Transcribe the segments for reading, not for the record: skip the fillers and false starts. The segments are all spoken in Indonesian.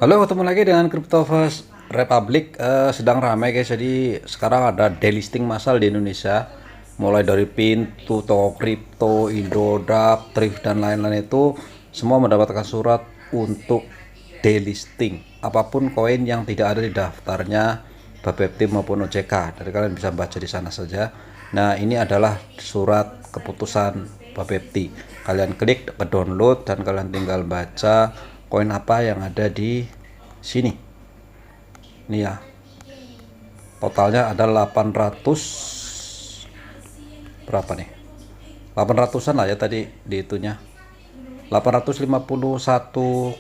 Halo, ketemu lagi dengan Crypto First Republic. Sedang ramai guys. Jadi sekarang ada delisting massal di Indonesia. Mulai dari Pintu, Toko Kripto, Indodax, Thrift dan lain-lain itu semua mendapatkan surat untuk delisting. Apapun koin yang tidak ada di daftarnya Bapepti maupun OJK. Dari kalian bisa baca di sana saja. Nah, ini adalah surat keputusan Bapepti. Kalian klik ke download dan kalian tinggal baca koin apa yang ada di sini. Ini ya, totalnya ada 800 berapa nih, 800-an lah ya tadi dihitungnya. 851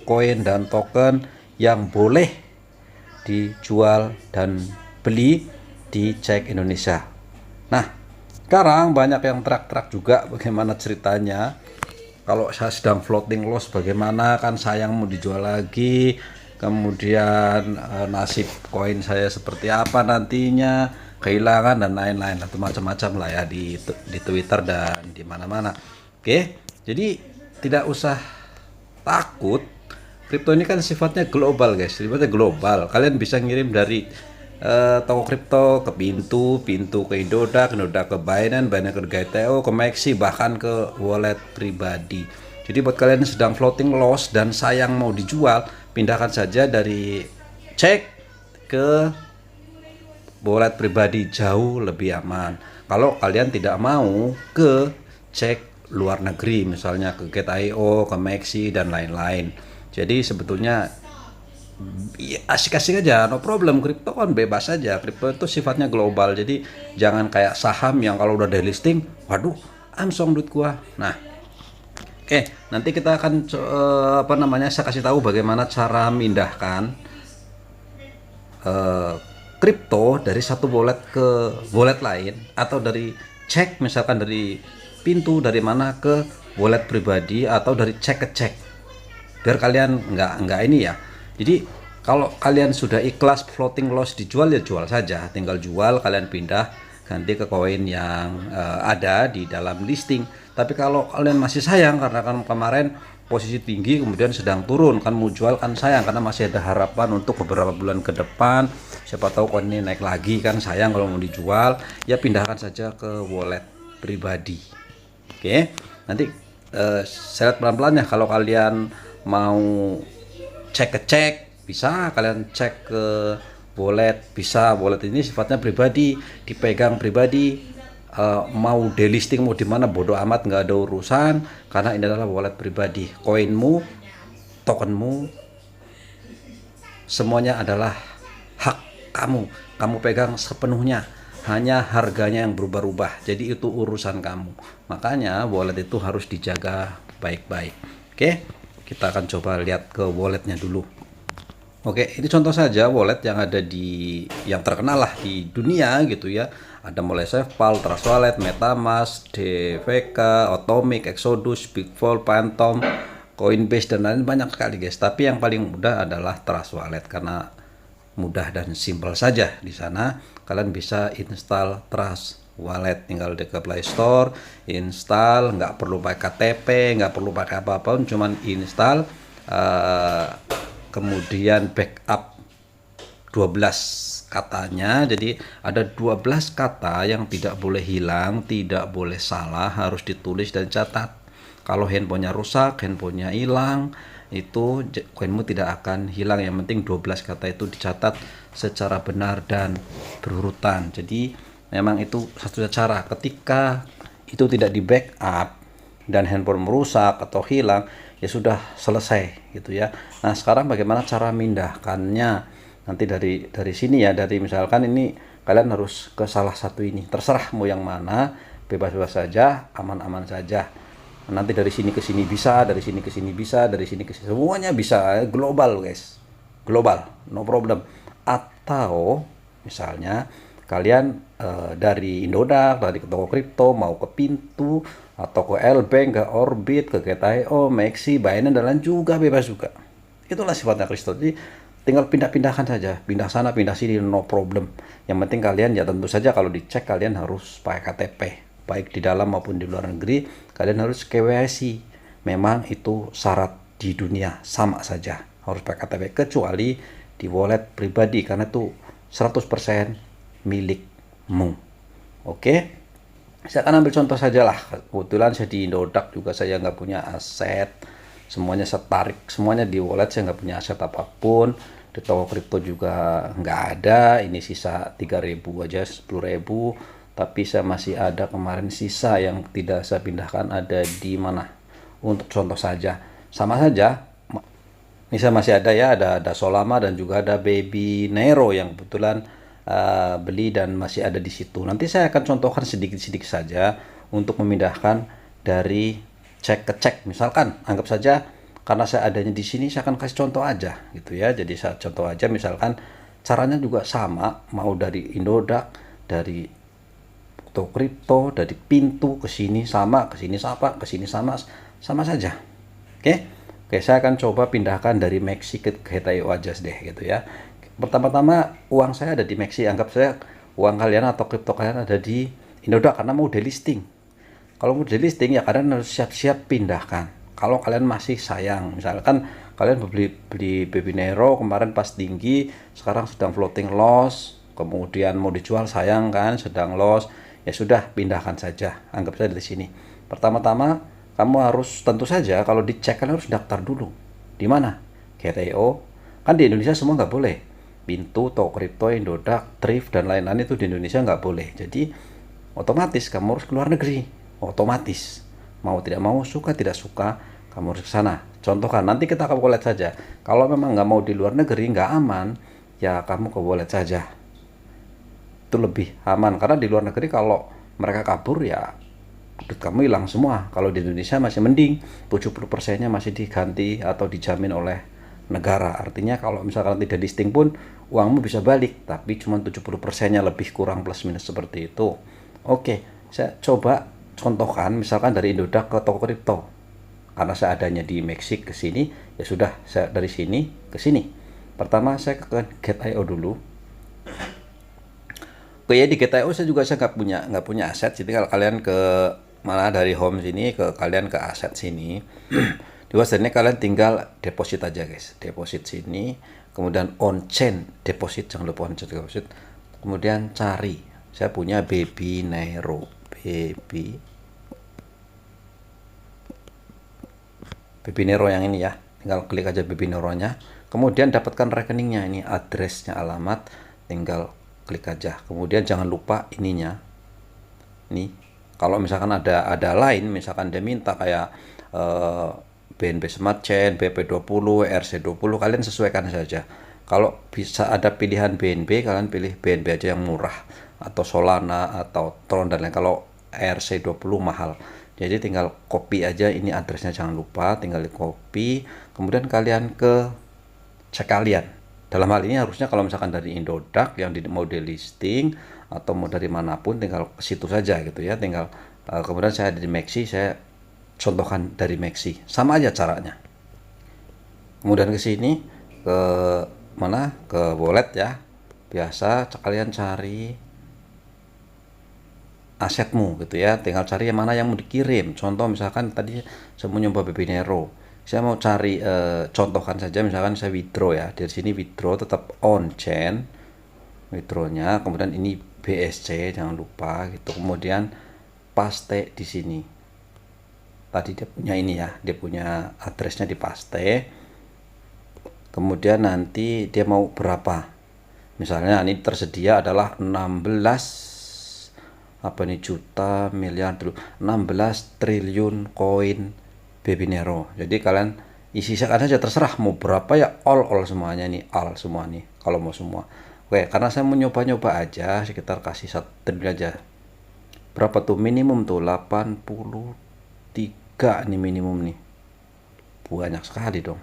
koin dan token yang boleh dijual dan beli di Cek Indonesia. Nah, sekarang banyak yang terak-terak juga bagaimana ceritanya. Kalau saya sedang floating loss, bagaimana, kan sayang mau dijual lagi, kemudian nasib koin saya seperti apa nantinya, kehilangan dan lain-lain, atau macam-macam lah ya di Twitter dan di mana-mana. Oke, jadi tidak usah takut. Kripto ini kan sifatnya global guys, sifatnya global. Kalian bisa ngirim dari toko kripto ke Pintu ke Indodax, Indodax ke Binance, Binance ke GTO, ke Maxi, bahkan ke wallet pribadi. Jadi buat kalian yang sedang floating loss dan sayang mau dijual, pindahkan saja dari cek ke wallet pribadi, jauh lebih aman. Kalau kalian tidak mau ke cek luar negeri, misalnya ke Get.io, ke Maxi dan lain-lain. Jadi sebetulnya ya, asik-asik aja, no problem. Kripto kan bebas aja. Kripto itu sifatnya global, jadi jangan kayak saham yang kalau udah delisting, waduh, amsong duit gua. Nah, oke, nanti kita akan saya kasih tahu bagaimana cara memindahkan kripto dari satu wallet ke wallet lain, atau dari cek, misalkan dari Pintu, dari mana ke wallet pribadi, atau dari cek ke cek, biar kalian nggak ini ya. Jadi kalau kalian sudah ikhlas floating loss dijual, ya jual saja, tinggal jual, kalian pindah ganti ke koin yang ada di dalam listing. Tapi kalau kalian masih sayang karena kan kemarin posisi tinggi kemudian sedang turun, kan mau jual kan sayang, karena masih ada harapan untuk beberapa bulan ke depan, siapa tahu koin ini naik lagi, kan sayang kalau mau dijual. Ya pindahkan saja ke wallet pribadi. Oke, nanti saya lihat pelan-pelan ya. Kalau kalian mau cek ke cek, bisa kalian cek ke wallet, bisa. Wallet ini sifatnya pribadi, dipegang pribadi. Mau delisting mau di mana bodoh amat, nggak ada urusan, karena ini adalah wallet pribadi. Koinmu, tokenmu, semuanya adalah hak kamu. Kamu pegang sepenuhnya. Hanya harganya yang berubah-ubah. Jadi itu urusan kamu. Makanya wallet itu harus dijaga baik-baik. Oke, kita akan coba lihat ke walletnya dulu. Oke, ini contoh saja wallet yang ada yang terkenal lah di dunia gitu ya. Ada mulai SafePal, Trust Wallet, MetaMask, DVK, Atomic, Exodus, Bitfall, Phantom, Coinbase dan lain banyak sekali guys. Tapi yang paling mudah adalah Trust Wallet karena mudah dan simpel saja. Di sana kalian bisa install Trust Wallet, tinggal di Play Store, install, nggak perlu pakai KTP, nggak perlu pakai apapun, cuman install, kemudian backup 12 katanya. Jadi ada 12 kata yang tidak boleh hilang, tidak boleh salah, harus ditulis dan catat. Kalau handphonenya rusak, handphonenya hilang, itu koinmu tidak akan hilang. Yang penting 12 kata itu dicatat secara benar dan berurutan. Jadi memang itu satu cara. Ketika itu tidak di backup dan handphone merusak atau hilang, ya sudah selesai gitu ya. Nah, sekarang bagaimana cara memindahkannya? Nanti dari sini ya, dari misalkan ini kalian harus ke salah satu ini. Terserah mau yang mana, bebas-bebas saja, aman-aman saja. Nanti dari sini ke sini bisa, dari sini ke sini bisa, dari sini ke sini, semuanya bisa. Global guys, global, no problem. Atau misalnya kalian dari Indodax, dari toko kripto mau ke Pintu, atau ke Lbank, ke Orbit, ke Get.io, Maxi, Binance dan lain juga bebas juga. Itulah sifatnya kripto. Jadi tinggal pindah-pindahkan saja, pindah sana pindah sini, no problem. Yang penting kalian, ya tentu saja kalau dicek kalian harus pakai KTP, baik di dalam maupun di luar negeri. Kalian harus KYC, memang itu syarat di dunia, sama saja. harus pakai KTP, kecuali di wallet pribadi karena itu 100% milikmu. Oke, saya akan ambil contoh saja lah. Kebetulan saya di Indodax juga saya nggak punya aset, semuanya saya tarik semuanya di wallet, saya nggak punya aset apapun. Di toko kripto juga nggak ada, ini sisa 3.000 aja, 10.000, tapi saya masih ada kemarin sisa yang tidak saya pindahkan, ada di mana. Untuk contoh saja, sama saja ini saya masih ada ya, ada Solana dan juga ada Baby Nero yang kebetulan beli dan masih ada di situ. Nanti saya akan contohkan sedikit-sedikit saja untuk memindahkan dari cek ke cek. Misalkan anggap saja karena saya adanya di sini, saya akan kasih contoh aja gitu ya. Jadi saya contoh aja, misalkan caranya juga sama, mau dari Indodax, dari toko kripto, dari pintu ke sini sama, ke sini sama, ke sini sama, sama saja. Oke. Oke, saya akan coba pindahkan dari Maxi ke GTIO aja deh gitu ya. Pertama-tama uang saya ada di Maxi, anggap saya uang kalian atau kripto kalian ada di Indodax karena mau delisting. Kalau mau delisting ya kalian harus siap-siap pindahkan. Kalau kalian masih sayang, misalkan kalian beli Baby Nero kemarin pas tinggi, sekarang sedang floating loss, kemudian mau dijual sayang kan, sedang loss, ya sudah pindahkan saja. Anggap saja dari sini. Pertama-tama kamu harus tentu saja kalau dicek kalian harus daftar dulu. Di mana? GTO. Kan di Indonesia semua nggak boleh. Pintu, toko kripto, Indodax, Thrift dan lain-lain itu di Indonesia nggak boleh. Jadi otomatis kamu harus keluar negeri. Otomatis. Mau tidak mau, suka tidak suka, kamu harus ke sana. Contohkan, nanti kita ke wallet saja. Kalau memang nggak mau di luar negeri, nggak aman, ya kamu ke wallet saja. Itu lebih aman. Karena di luar negeri kalau mereka kabur ya duit kamu hilang semua. Kalau di Indonesia masih mending 70%-nya masih diganti atau dijamin oleh negara. Artinya kalau misalkan tidak listing pun uangmu bisa balik, tapi cuma 70%-nya lebih kurang plus minus seperti itu. Oke, saya coba contohkan misalkan dari Indodax ke toko kripto. Karena saya adanya di Meksik ke sini, ya sudah saya dari sini ke sini. Pertama saya ke GetIO dulu. Oke ya, di GTIO saya juga nggak punya aset. Jadi kalau kalian ke mana dari home sini ke kalian ke aset sini, di sini kalian tinggal deposit aja guys, deposit sini, kemudian on chain deposit, jangan lupa on chain deposit, kemudian cari, saya punya Baby Nero, Baby Nero yang ini ya, tinggal klik aja Baby Nero nya, kemudian dapatkan rekeningnya, ini addressnya, alamat, tinggal klik aja. Kemudian jangan lupa ininya, nih kalau misalkan ada lain, misalkan dia minta kayak BNB Smart Chain, BP20, RC20, kalian sesuaikan saja. Kalau bisa ada pilihan BNB, kalian pilih BNB aja yang murah, atau Solana atau Tron dan lain. Kalau RC20 mahal, jadi tinggal copy aja ini addressnya, jangan lupa tinggal di copy, kemudian kalian ke cek kalian. Dalam hal ini harusnya kalau misalkan dari Indodax yang mau delisting atau mau dari manapun, tinggal ke situ saja gitu ya. Tinggal kemudian saya di Maxi, saya contohkan dari Maxi, sama aja caranya. Kemudian ke sini ke mana, ke wallet ya, biasa kalian cari asetmu gitu ya, tinggal cari yang mana yang mau dikirim. Contoh misalkan tadi saya mau nyoba Baby Nero, saya mau cari contohkan saja, misalkan saya withdraw ya, dari sini withdraw tetap on chain withdrawnya, kemudian ini BSC jangan lupa gitu, kemudian paste di sini. Tadi dia punya ini ya, dia punya addressnya di paste, kemudian nanti dia mau berapa, misalnya ini tersedia adalah 16 apa nih, juta, miliar, 16 triliun koin Baby Nero. Jadi kalian isi saja, terserah mau berapa ya, all semuanya nih, all semua nih kalau mau semua. Oke, karena saya mau nyoba-nyoba aja, sekitar kasih 1 triliun aja. Berapa tuh minimum tuh, 83 nih minimum nih, banyak sekali dong.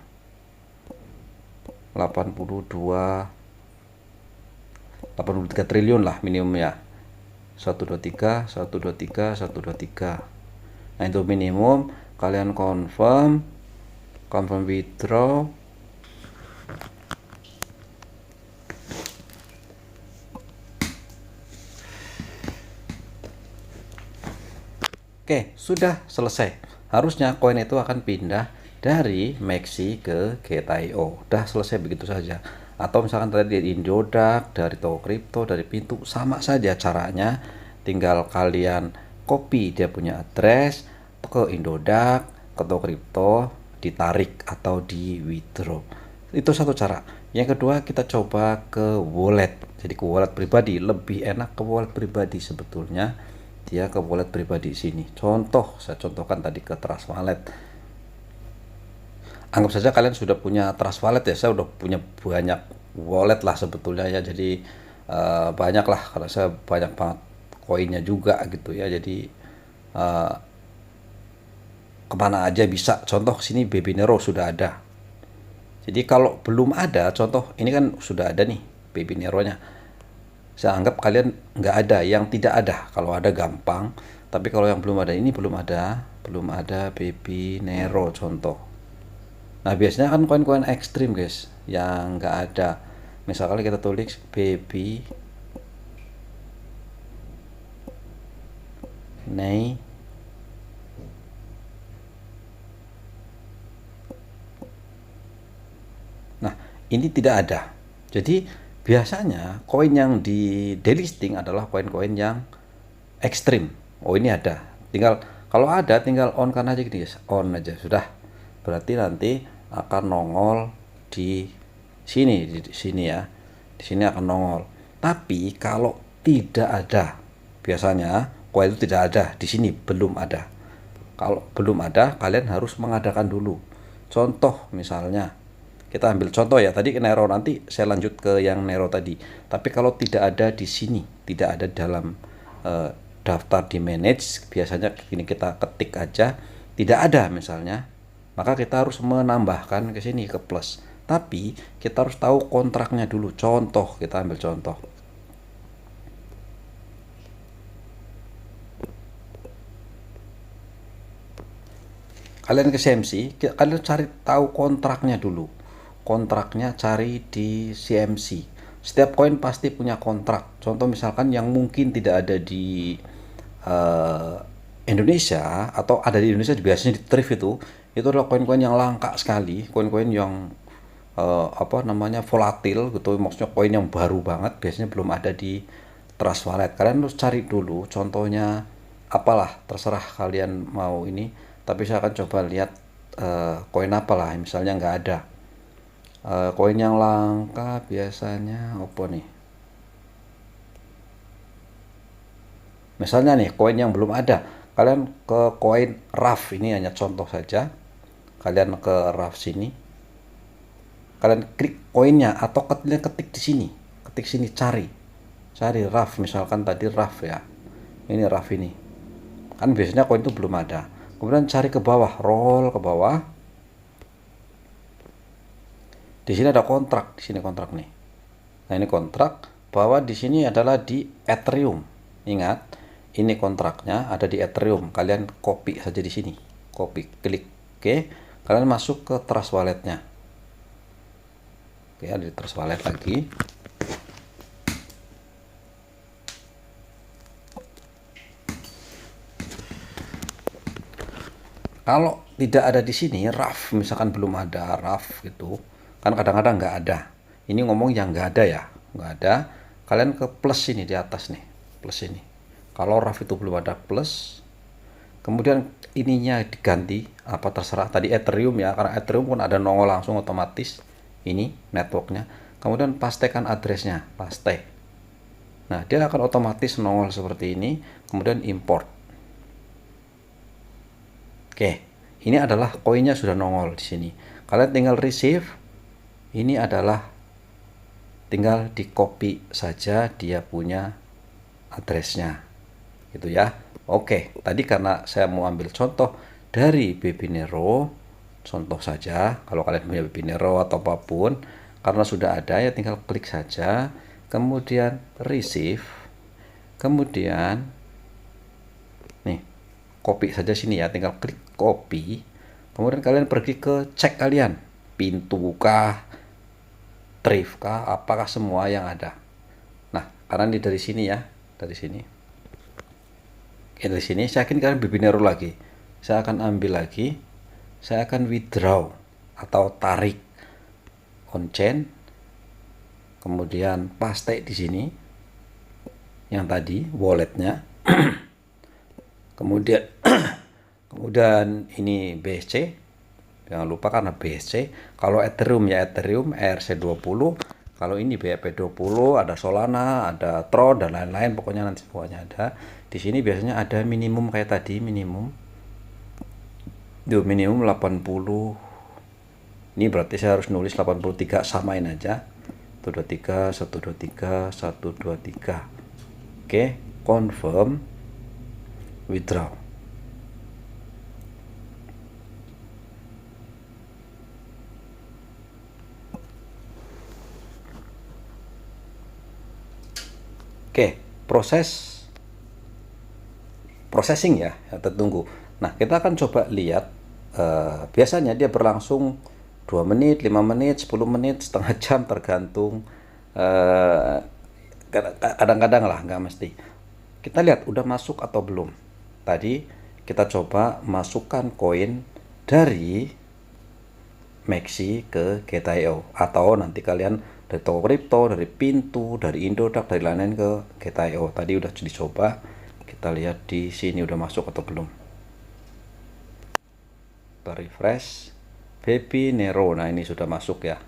83 triliun lah minimum ya. 123, 123, 123. Nah itu minimum, kalian confirm withdraw. Oke, sudah selesai. Harusnya koin itu akan pindah dari Maxi ke Get.io. Udah selesai begitu saja. Atau misalkan tadi dari Indodax, dari toko kripto, dari Pintu, sama saja caranya. Tinggal kalian copy dia punya address ke Indodax, ke toko kripto, ditarik atau di withdraw. Itu satu cara. Yang kedua, kita coba ke wallet. Jadi ke wallet pribadi, lebih enak ke wallet pribadi sebetulnya. Dia ke wallet pribadi sini. Contoh, saya contohkan tadi ke Trust Wallet. Anggap saja kalian sudah punya Trust Wallet ya. Saya udah punya banyak wallet lah sebetulnya ya. Jadi banyak lah, karena saya banyak banget koinnya juga gitu ya. Jadi kemana aja bisa. Contoh sini Baby Nero sudah ada. Jadi kalau belum ada, contoh ini kan sudah ada nih Baby Nero-nya. Saya anggap kalian nggak ada, yang tidak ada. Kalau ada gampang, tapi kalau yang belum ada ini belum ada Baby Nero contoh. Nah biasanya kan koin-koin ekstrim guys, yang nggak ada. Misalkan kita tulis Baby Ney. Nah ini tidak ada. Jadi biasanya koin yang di delisting adalah koin-koin yang ekstrim. Oh ini ada. Tinggal kalau ada tinggal on kan aja gitu guys. On aja sudah. Berarti nanti akan nongol di sini ya. Di sini akan nongol. Tapi kalau tidak ada, biasanya koin itu tidak ada, di sini belum ada. Kalau belum ada, kalian harus mengadakan dulu. Contoh misalnya, kita ambil contoh ya, tadi Nero, nanti saya lanjut ke yang Nero tadi. Tapi kalau tidak ada di sini, tidak ada dalam daftar di manage, biasanya ini kita ketik aja, tidak ada misalnya, maka kita harus menambahkan ke sini ke plus. Tapi kita harus tahu kontraknya dulu. Contoh, kita ambil contoh. Kalian ke CMC, kalian cari tahu kontraknya dulu. Kontraknya cari di CMC. Setiap koin pasti punya kontrak. Contoh misalkan yang mungkin tidak ada di Indonesia, atau ada di Indonesia biasanya di thrift itu adalah koin-koin yang langka sekali, koin-koin yang volatil gitu, maksudnya koin yang baru banget, biasanya belum ada di Trust Wallet. Kalian harus cari dulu contohnya apalah, terserah kalian mau ini, tapi saya akan coba lihat koin apalah, misalnya nggak ada koin yang langka biasanya apa nih, misalnya nih koin yang belum ada, kalian ke koin RAF, ini hanya contoh saja. Kalian ke RAF sini, kalian klik koinnya atau kalian ketik di sini, ketik sini, cari RAF, misalkan tadi RAF ya, ini RAF ini kan biasanya koin itu belum ada. Kemudian cari ke bawah, roll ke bawah, di sini ada kontrak, di sini kontrak nih. Nah ini kontrak, bahwa di sini adalah di Ethereum. Ingat, ini kontraknya ada di Ethereum. Kalian copy saja di sini, copy, klik, oke. Kalian masuk ke Trust Wallet-nya. Oke, ada di Trust Wallet lagi. Kalau tidak ada di sini, RAF, misalkan belum ada RAF gitu, kan kadang-kadang nggak ada. Ini ngomong yang nggak ada ya, nggak ada. Kalian ke plus ini di atas nih, plus ini. Kalau RAF itu belum ada plus, kemudian ininya diganti apa terserah, tadi Ethereum ya, karena Ethereum pun ada nongol langsung otomatis ini networknya. Kemudian pastekan addressnya, paste. Nah dia akan otomatis nongol seperti ini. Kemudian import. Oke, ini adalah koinnya sudah nongol di sini. Kalian tinggal receive. Ini adalah tinggal di copy saja dia punya addressnya, gitu ya. Oke, tadi karena saya mau ambil contoh dari Baby Nero, contoh saja. Kalau kalian punya Baby Nero atau apapun, karena sudah ada ya tinggal klik saja, kemudian receive, kemudian nih copy saja sini ya, tinggal klik copy. Kemudian kalian pergi ke cek kalian, Pintu kah, thrift kah, apakah semua yang ada. Nah, karena ini dari sini ya, dari sini. Oke, dari sini saya yakin kalian Baby Nero lagi. Saya akan ambil lagi. saya akan withdraw atau tarik on chain, kemudian paste di sini yang tadi walletnya, kemudian ini BSC, jangan lupa karena BSC. Kalau Ethereum ya Ethereum ERC20, kalau ini BEP20, ada Solana, ada Tron dan lain-lain, pokoknya nanti semuanya ada. Di sini biasanya ada minimum kayak tadi, minimum 80. Ini berarti saya harus nulis 83, samain aja. 123, 123, 123. Oke, confirm, withdraw. Oke, processing ya, tertunggu. Nah, kita akan coba lihat, biasanya dia berlangsung 2 menit, 5 menit, 10 menit, setengah jam, tergantung, kadang-kadang lah, nggak mesti. Kita lihat udah masuk atau belum. Tadi kita coba masukkan koin dari Maxi ke Gate.io, atau nanti kalian dari toko kripto, dari Pintu, dari Indodax, dari lain-lain ke Gate.io. Tadi udah dicoba, kita lihat di sini udah masuk atau belum. Kita refresh, Baby Nero, nah ini sudah masuk ya,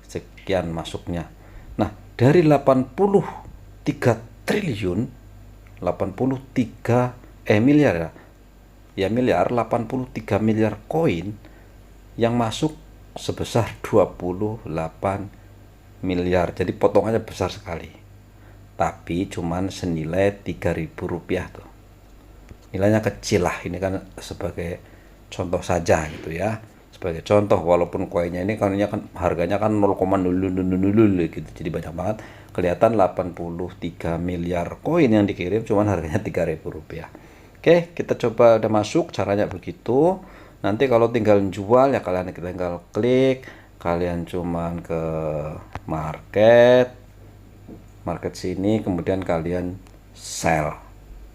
sekian masuknya. Nah, dari 83 triliun, 83 miliar ya, miliar, 83 miliar koin yang masuk sebesar 28 miliar. Jadi potongannya besar sekali. Tapi cuman senilai 3.000 rupiah tuh. Nilainya kecil lah, ini kan sebagai contoh saja gitu ya. Sebagai contoh, walaupun koinnya ini kan harganya kan 0,0000 gitu. Jadi banyak banget. Kelihatan 83 miliar koin yang dikirim, cuman harganya 3.000 rupiah. Oke, kita coba, udah masuk, caranya begitu. Nanti kalau tinggal jual ya kalian tinggal klik, kalian cuman ke market sini, kemudian kalian sell,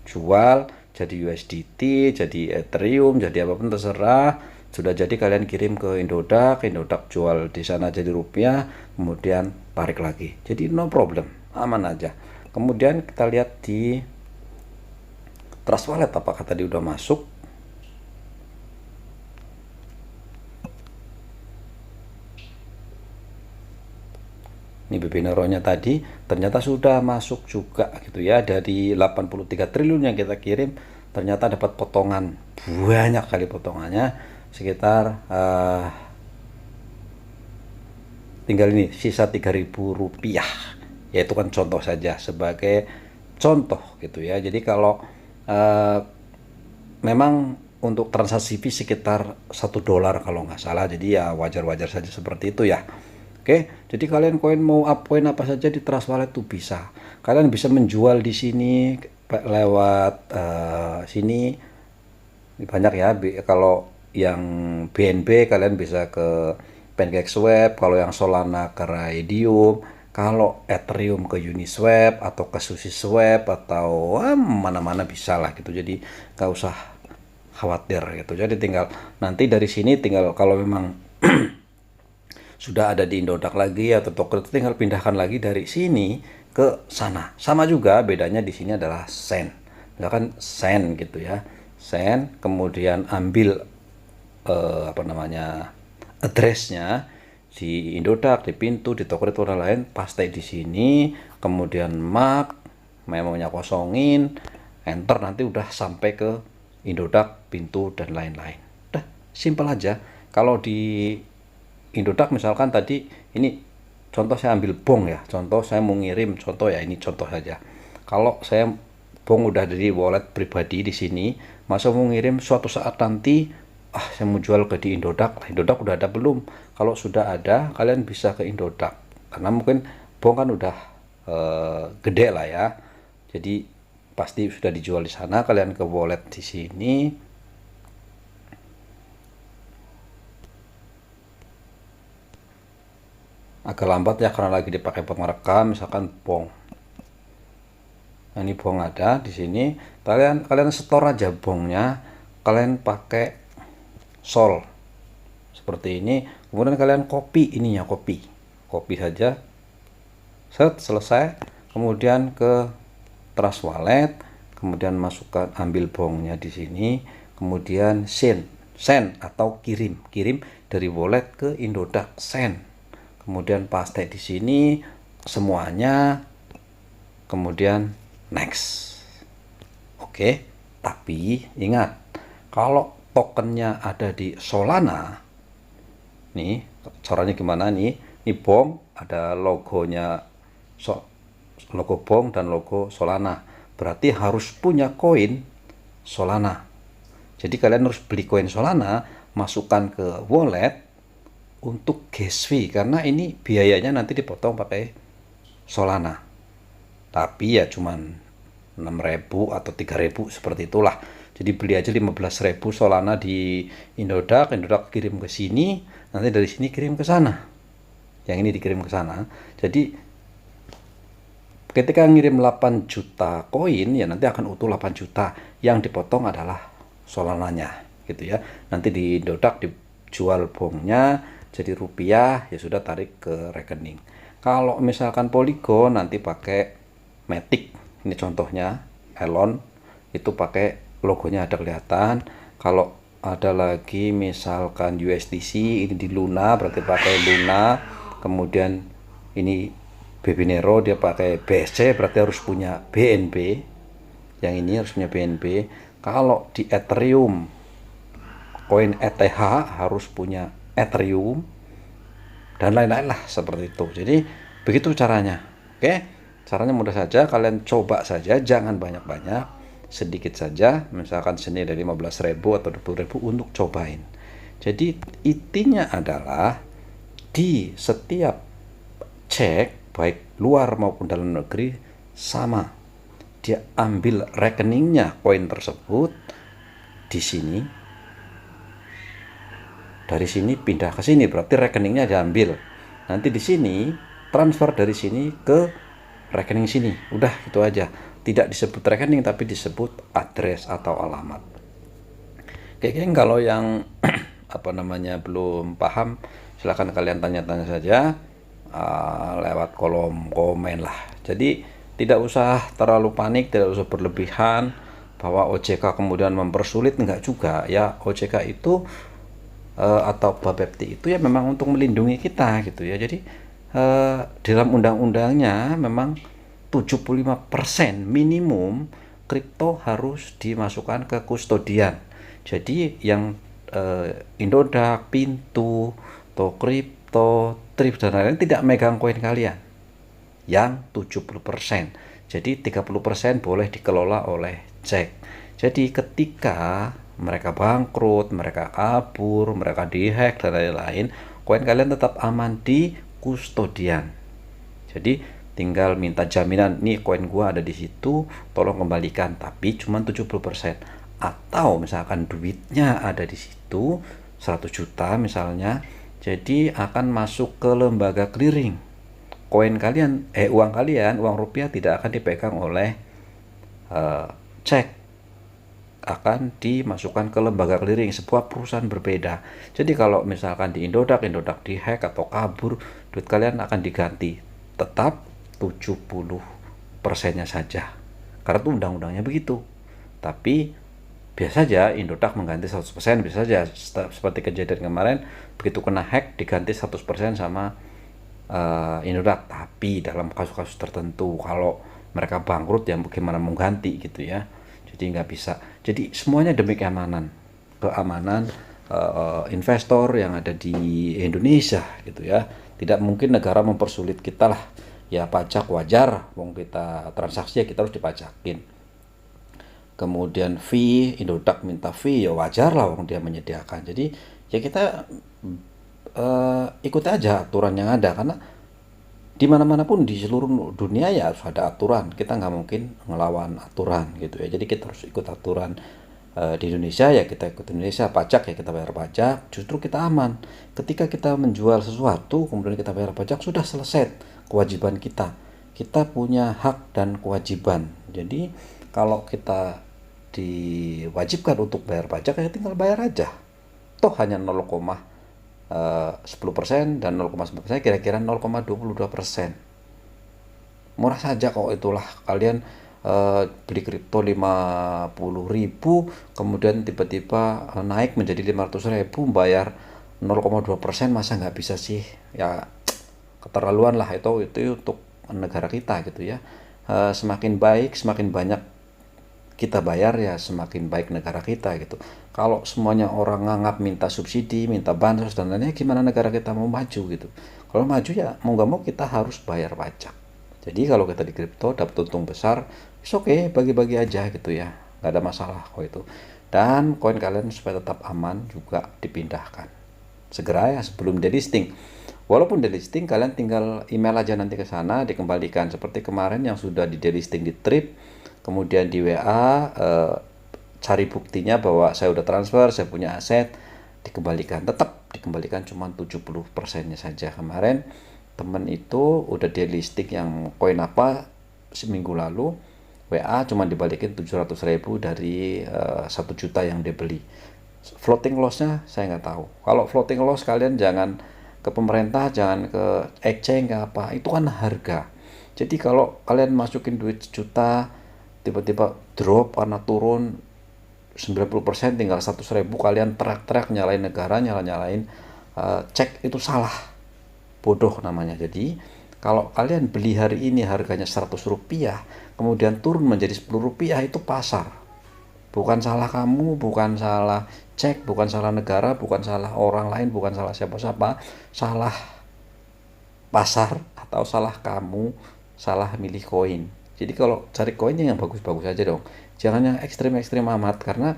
jual, jadi USDT, jadi Ethereum, jadi apapun terserah. Sudah jadi kalian kirim ke Indodax jual di sana jadi rupiah, kemudian tarik lagi. Jadi no problem, aman aja. Kemudian kita lihat di Trust Wallet apakah tadi udah masuk. Ini BB Nero-nya tadi ternyata sudah masuk juga gitu ya. Dari 83 triliun yang kita kirim, ternyata dapat potongan, banyak kali potongannya, sekitar tinggal ini sisa 3.000 rupiah. Ya itu kan contoh saja, sebagai contoh gitu ya. Jadi kalau memang untuk transaksi fee sekitar $1 kalau nggak salah, jadi ya wajar-wajar saja seperti itu ya. Oke, jadi kalian mau up koin apa saja di Trust Wallet tuh bisa. Kalian bisa menjual di sini lewat sini, banyak ya. Kalau yang BNB kalian bisa ke PancakeSwap, kalau yang Solana ke Raydium, kalau Ethereum ke Uniswap atau ke SushiSwap atau mana-mana bisa lah gitu. Jadi nggak usah khawatir gitu. Jadi tinggal nanti dari sini, tinggal kalau memang sudah ada di Indodax lagi atau token, tinggal pindahkan lagi dari sini ke sana. Sama juga, bedanya di sini adalah send. Misalkan send gitu ya. Send, kemudian ambil addressnya di Indodax, di Pintu, di toko dan lain, paste di sini, kemudian mark, memonya kosongin, enter, nanti udah sampai ke Indodax, Pintu dan lain-lain. Udah simpel aja. Kalau di Indodax misalkan tadi ini contoh, saya ambil Bong ya, contoh saya mau ngirim, contoh ya, ini contoh saja. Kalau saya Bong udah dari wallet pribadi di sini, masa mau ngirim suatu saat nanti, saya mau jual ke di Indodax udah ada belum? Kalau sudah ada, kalian bisa ke Indodax, karena mungkin Bong kan udah gede lah ya, jadi pasti sudah dijual di sana. Kalian ke wallet di sini, agak lambat ya karena lagi dipakai pemerekam, misalkan Bong. Nah, ini Bong ada di sini. Kalian store aja Bongnya. Kalian pakai sol seperti ini. Kemudian kalian copy ininya, copy saja, set, selesai. Kemudian ke Trust Wallet, kemudian masukkan, ambil bongnya di sini, kemudian send atau kirim dari wallet ke Indodax, send, kemudian paste di sini semuanya, kemudian next. Oke, tapi ingat, kalau tokennya ada di Solana, nih caranya gimana nih? Ini bong, ada logonya, logo bong dan logo Solana. Berarti harus punya koin Solana. Jadi kalian harus beli koin Solana, masukkan ke wallet untuk gas fee, karena ini biayanya nanti dipotong pakai Solana. Tapi ya cuman 6.000 atau 3.000 seperti itulah. Jadi beli aja 15.000 Solana di Indodax kirim ke sini, nanti dari sini kirim ke sana. Yang ini dikirim ke sana. Jadi ketika ngirim 8 juta koin, ya nanti akan utuh 8 juta. Yang dipotong adalah Solananya, gitu ya. Nanti di Indodax dijual bongnya jadi rupiah, ya sudah, tarik ke rekening. Kalau misalkan Polygon nanti pakai Matic, ini contohnya Elon, itu pakai logonya ada kelihatan. Kalau ada lagi misalkan USDC, ini di Luna, berarti pakai Luna. Kemudian ini Bebinero, dia pakai BSC, berarti harus punya BNB. Yang ini harus punya BNB. Kalau di Ethereum, koin ETH harus punya Ethereum, dan lain-lain lah seperti itu. Jadi begitu caranya. Oke, caranya mudah saja, kalian coba saja, jangan banyak-banyak, sedikit saja, misalkan sini dari 15.000 atau 20.000 untuk cobain. Jadi intinya adalah di setiap cek, baik luar maupun dalam negeri, sama. Dia ambil rekeningnya koin tersebut di sini, dari sini pindah ke sini, berarti rekeningnya diambil. Nanti di sini transfer dari sini ke rekening sini, udah gitu aja. Tidak disebut rekening tapi disebut address atau alamat. Oke, kalau yang belum paham, silahkan kalian tanya-tanya saja lewat kolom komen lah. Jadi tidak usah terlalu panik, tidak usah berlebihan bahwa OJK kemudian mempersulit, enggak juga ya. OJK itu atau Bapepti itu ya memang untuk melindungi kita gitu ya. Jadi dalam undang-undangnya memang 75% minimum kripto harus dimasukkan ke kustodian. Jadi yang Indodax, Pintu, Kripto, Trip dan lain-lain tidak megang koin kalian yang 70%. Jadi 30% boleh dikelola oleh cek. Jadi ketika mereka bangkrut, mereka kabur, mereka dihack dan lain-lain, koin kalian tetap aman di kustodian. Jadi tinggal minta jaminan, nih koin gua ada di situ, tolong kembalikan, tapi cuma 70%. Atau misalkan duitnya ada di situ 100 juta misalnya, jadi akan masuk ke lembaga clearing. Koin kalian, uang kalian, uang rupiah tidak akan dipegang oleh cek, akan dimasukkan ke lembaga clearing, sebuah perusahaan berbeda. Jadi kalau misalkan di Indodax dihack atau kabur, duit kalian akan diganti tetap 70%-nya saja, karena itu undang-undangnya begitu. Tapi biasa saja Indodax mengganti 100%, bisa saja seperti kejadian kemarin, begitu kena hack diganti 100% sama Indodax. Tapi dalam kasus-kasus tertentu, kalau mereka bangkrut ya bagaimana mau ganti gitu ya. Jadi nggak bisa. Jadi semuanya demi keamanan investor yang ada di Indonesia gitu ya. Tidak mungkin negara mempersulit kita lah. Ya pajak wajar, wong kita transaksi ya kita harus dipajakin. Kemudian fee, Indodax minta fee, ya wajar lah wong dia menyediakan. Jadi ya kita ikut aja aturan yang ada, karena di mana-mana pun di seluruh dunia ya harus ada aturan. Kita nggak mungkin ngelawan aturan gitu ya. Jadi kita harus ikut aturan. Di Indonesia ya kita ikut Indonesia, pajak ya kita bayar pajak, justru kita aman. Ketika kita menjual sesuatu kemudian kita bayar pajak, sudah selesai kewajiban kita. Kita punya hak dan kewajiban. Jadi kalau kita diwajibkan untuk bayar pajak ya tinggal bayar aja. toh hanya 0,10% dan 0,9% kira-kira 0,22%. Murah saja kok. Itulah kalian beli kripto 50.000 kemudian tiba-tiba naik menjadi 500.000 bayar 0,2%, masa nggak bisa sih? Ya keterlaluan lah itu untuk negara kita gitu ya. Semakin baik, semakin banyak kita bayar ya semakin baik negara kita gitu. Kalau semuanya orang nganggap minta subsidi, minta bansos dan lainnya, gimana negara kita mau maju gitu? Kalau maju ya mau nggak mau kita harus bayar pajak. Jadi kalau kita di kripto dapat untung besar, oke, bagi-bagi aja gitu ya, nggak ada masalah kok itu. Dan koin kalian supaya tetap aman juga dipindahkan segera ya sebelum delisting. Walaupun delisting kalian tinggal email aja nanti ke sana dikembalikan seperti kemarin yang sudah di delisting di Trip, kemudian di WA cari buktinya bahwa saya udah transfer, saya punya aset, dikembalikan. Tetap dikembalikan cuma 70%-nya saja. Kemarin temen itu udah delisting yang koin apa seminggu lalu, WA cuma dibalikin 700.000 dari 1 juta yang dia beli. Floating lossnya saya nggak tahu. Kalau floating loss kalian jangan ke pemerintah, jangan ke exchange, ke apa, itu kan harga. Jadi kalau kalian masukin duit 1 juta tiba-tiba drop karena turun 90%, tinggal 100.000, kalian teriak-teriak nyalain negara, nyalain cek, itu salah, bodoh namanya. Jadi kalau kalian beli hari ini harganya 100 rupiah kemudian turun menjadi 10 rupiah, itu pasar, bukan salah kamu, bukan salah cek, bukan salah negara, bukan salah orang lain, bukan salah siapa-siapa, salah pasar atau salah kamu, salah milih koin. Jadi kalau cari koinnya yang bagus-bagus aja dong, jangan yang ekstrim-ekstrim amat, karena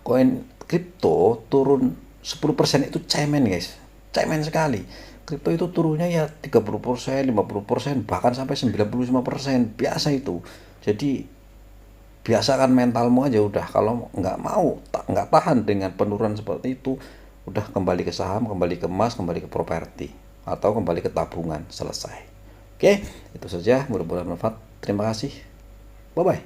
koin kripto turun 10% itu cemen guys, cemen sekali. Kripto itu turunnya ya 30%, 50%, bahkan sampai 95%, biasa itu. Jadi biasakan mentalmu aja udah. Kalau nggak tahan dengan penurunan seperti itu, udah kembali ke saham, kembali ke emas, kembali ke properti, atau kembali ke tabungan, selesai. Oke, itu saja, mudah-mudahan bermanfaat. Terima kasih, bye bye.